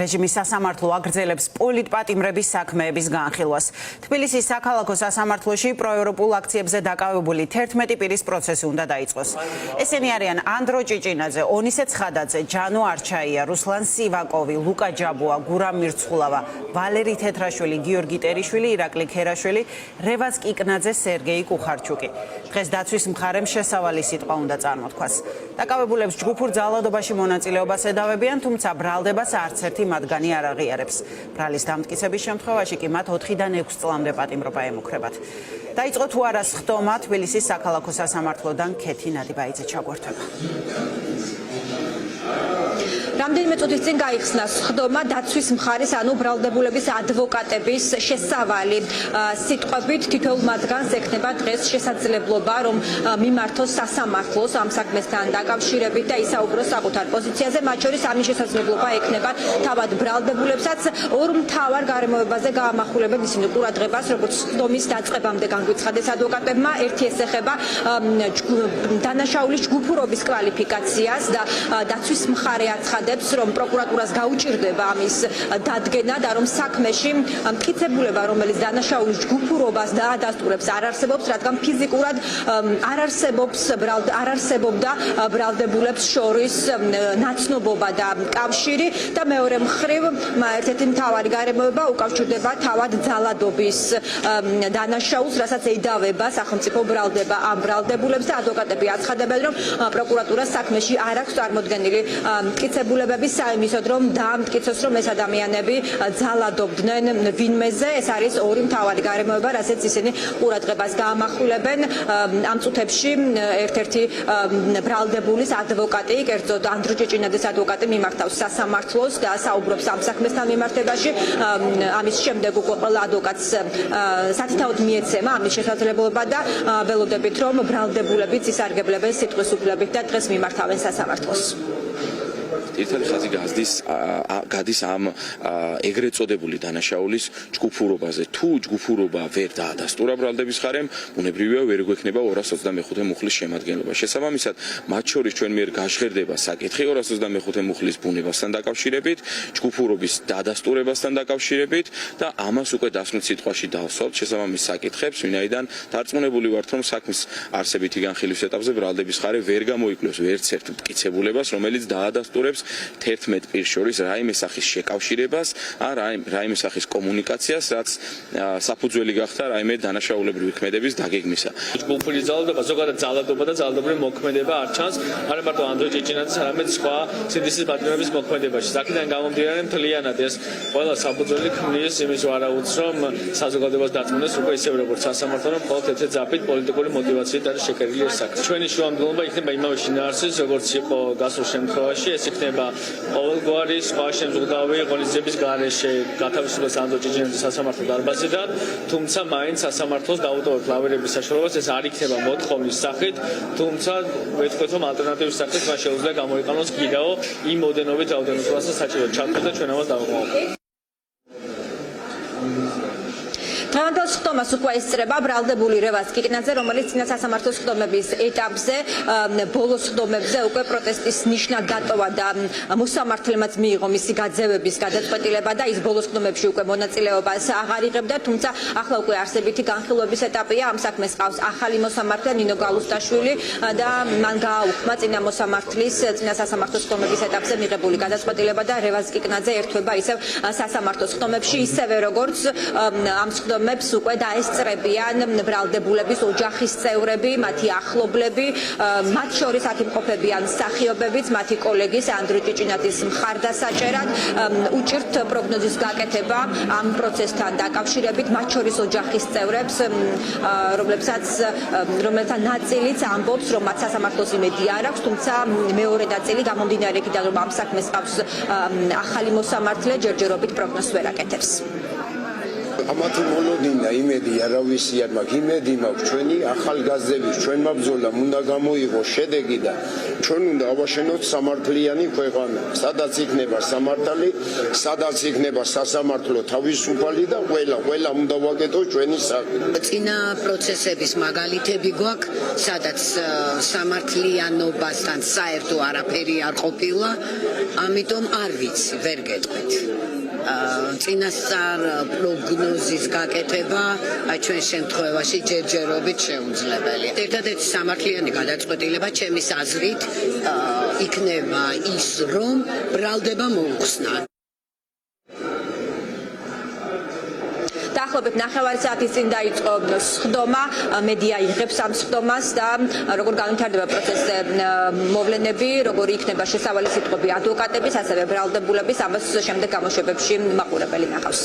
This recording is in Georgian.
რეჟიმის სასამართლო აგრძელებს პოლიტპატიმრების საქმეების განხილვას. თბილისის საქალაქო სასამართლოში პროევროპულ აქციებზე დაკავებული 11 პირის პროცესი უნდა დაიწყოს. ესენი არიან ანდრო ჭიჭინაძე, ონისე ცხადაძე, ჯანო არჩაია, რუსლან სივაკოვი, ლუკა ჯაბოა, გურამ მირცხულავა, ვალერი თეთრაშვილი, გიორგი ერიშვილი, ირაკლი ქერაშვილი, რევაზ კიკნაძე, სერგეი კუხარჩუკი. დღეს დაცვის მხარემ შესავალი სიტყვა უნდა წარმოთქვას. დაკავებულებს ჯგუფურ ძალადობაში მონაწილეობას ედავებიან, თუმცა ბრალდებას არც ერთი მათგანი არ აღიარებს. ბრალის დამტკიცების შემთხვევაში კი მათ 4-დან 6 წლამდე პატიმრობა ემუქრებათ. დაიწყო თუ არა სხდომა, თბილისის საქალაქო სასამართლოდან ქეთი ნადიბაიძე ჩაგვერთვება. რამდენიმე წუთის წინ გაიხსნა სხდომა დაცვის მხარის, ანუ ბრალდებულების ადვოკატების შესავალი სიტყვებით თითოეულ მათგანს ექნება დღეს შესაძლებლობა, რომ მიმართოს სასამართლოს ამ საქმესთან დაკავშირებით და ისაუბროს საკუთარ პოზიციაზე. მათ შორის ამის შესაძლებლობა ექნება თავად ბრალდებულებსაც. ორ მთავარ გარემოებაზე გაამახვილებენ ისინი ყურადღებას, როგორც სხდომის დაწყებამდე განგვიცხადეს ადვოკატებმა. ერთი ეს ეხება დანაშაულის ჯგუფურობის კვალიფიკაციას და დაცვის მხარე აცხადებს, რომ პროკურატურას გაუჭირდება ამის დადგენა და რომ საქმეში მტკიცებულება, რომელიც დანაშაულის ჯგუფურობას დაადასტურებს, არ არსებობს, რადგან ფიზიკურად არ არსებობდა ბრალდებულებს შორის ნაცნობობა და კავშირი და მეორე მხრივ ერთ-ერთი მთავარი გარემოება უკავშირდება თავად ძალადობის დანაშაულს, რასაც ედავება სახელმწიფო ბრალდება ამ ბრალდებულებს და ადვოკატები აცხადებენ, რომ პროკურატურას საქმეში არ აქვს წარმოდგენილი მტკიცებულებები საიმისოდ, რომ დაამტკიცოს, რომ ეს ადამიანები ძალადობდნენ ვინმეზე. ეს არის ორი მთავარი გარემოება, რასაც ისინი ყურადღებას გაამახვილებენ. ამ წუთებში ერთ-ერთი ბრალდებულის ადვოკატი, კერძოდ ანდრო ჭიჭინაძის ადვოკატი მიმართავს სასამართლოს და საუბრობს ამ საქმესთან მიმართებაში. ამის შემდეგ უკვე ყველა ადვოკატს სათითაოდ მიეცემა ამის შესაძლებლობა და ველოდებით, რომ ბრალდებულებიც ისარგებლებენ სიტყვის უფლებით და დღეს მიმართავენ სასამართლოს. ერთად ხაზი გადის ამ ეგრეთ წოდებული დანაშაულის ჯგუფურობაზე. თუ ჯგუფურობა ვერ დაადასტურა ბრალდების მხარემ, ბუნებრივია ვერ გვექნება 225 მუხლის შემადგენლობა. შესაბამისად, მათ შორის ჩვენ მიერ გაჟღერდება საკითხი 225 მუხლის ბუნებასთან დაკავშირებით, ჯგუფურობის დადასტურებასთან დაკავშირებით და ამას უკვე დასმულ სიტყვაში დავსვათ შესაბამის საკითხებს, ვინაიდან დარწმუნებული ვართ, რომ საქმის არსებითი განხილვის ეტაპზე ბრალდების მხარე ვერ გამოიკვლევს ვერც ერთ მტკიცებულებას, რომელიც დაადასტურებს 11 პირს შორის რაიმე სახის შეკავშირებას ან რაიმე სახის კომუნიკაციას, რაც საფუძველი გახდა რაიმე დანაშაულებრივი ქმედების დაგეგმისა. ჯგუფური ძალადობა, ზოგადად ძალადობა და ძალადობრივი მოქმედება არ ჩანს, არა მარტო ანდრო ჭიჭინაძის, არამედ სხვა სინდისის პატიმრების მოქმედებაში. აქედან გამომდინარე, მთლიანად ეს ყველა საფუძველი ქმნის იმის ვარაუდს, რომ საზოგადოებას დაწმუნდეს უკვე ისევ როგორც სასამართლო, რომ მხოლოდ ერთ ზაფით პოლიტიკური მოტივაციით არის შეკერილი ეს საქმე. ჩვენი შუამდგომლობა იქნება იმავე შინაარსის, როგორც იყო გასულ შემთხვევაში, ეს იქნება ყოველგვარი სხვა შემზღუდავი ღონისძიების გარეშე გათავისუფლებას ანდრო ჭიჭინაძის სასამართლო დარბაზიდან, თუმცა მაინც სასამართლოს დაუტოვებთ ლავირების საშუალებას, ეს არ იქნება მოთხოვნის სახით, თუმცა ვეთქვით, რომ ალტერნატივის სახით მას შეუძლია გამოიყენოს კიდევ იმ მოდენობით რაოდენობასაც საჭირო ჩათვლით და ჩვენ ამას დავუყოვებთ. დღევანდელ სხდომას უკვე ესწრება ბრალდებული რევაზ კიკნაძე, რომელიც წინა სასამართლოს სხდომების ეტაპზე, ბოლო სხდომებზე უკვე პროტესტის ნიშნად დატოვა და მოსამართლემაც მიიღო მისი გაძევების გადაწყვეტილება და ის ბოლო სხდომებში უკვე მონაწილეობას აღარ იღებდა, თუმცა ახლა უკვე არსებითი განხილვების ეტაპია. ამ საქმეს ყავს ახალი მოსამართლე ნინო გალუსტაშვილი და მან გააუქმა წინა მოსამართლის წინა სასამართლოს სხდომების ეტაპზე მიღებული გადაწყვეტილება და რევაზ კიკნაძე ერთვება ისევ სასამართლოს სხდომებში, ისევე როგორც ამ სხდომებში უკვე დაესწრებიან ბრალდებულების ოჯახის წევრები, მათი ახლობლები, მათ შორის აქ იმყოფებიან მსახიობებიც, მათი კოლეგის ანდრო ჭიჭინაძის მხარდასაჭერად. უჭირთ პროგნოზის გაკეთება ამ პროცესთან დაკავშირებით, მათ შორის ოჯახის წევრებს, რომლებსაც ნაწილიც ამბობს, რომ მათ სასამართლოს იმედი არ აქვს, თუმცა მეორე ნაწილი გამომდინარე იქიდან, რომ ამ საქმეს ყავს ახალი მოსამართლე, ჯერჯერობით პროგნოზს ვერ აკეთებს. ამათი მოლოდინა იმედი არავისიარ მაქვს, იმედი მაქვს ჩვენი ახალგაზრდების, ჩვენმა ბრძოლამ უნდა გამოიღოს შედეგი და ჩვენ უნდა ავაშენოთ სამართლიანი ქვეყანა, სადაც იქნება სამართალი, სადაც იქნება სასამართლო თავისუფალი და ყველა უნდა ვაკეთოს ჩვენი საქმე. წინა პროცესების მაგალითები გვაქვს, სადაც სამართლიანობასთან საერთო არაფერი არ ყოფილა, ამიტომ არ ვიცი, ვერ გეტყვით. წინასწარ პროგნოზის გაკეთება ჩვენ შემთხვევაში ჯერჯერობით შეუძლებელია. ერთადერთი სამართლიანი გადაწყვეტილება ჩემის აზრით იქნება ის, რომ ბრალდება მოუხსნა. დაახლოებით 9 საათის წინ დაიწყო სხდომა, მედია იღებს ამ სხდომას და როგორ განვითარდება პროცესზე მოვლენები, როგორი იქნება შესავალი სიტყვები ადვოკატების, ასევე ბრალდებულების, ამას შემდეგ გამოშვებებში მაყურებელი ნახავს.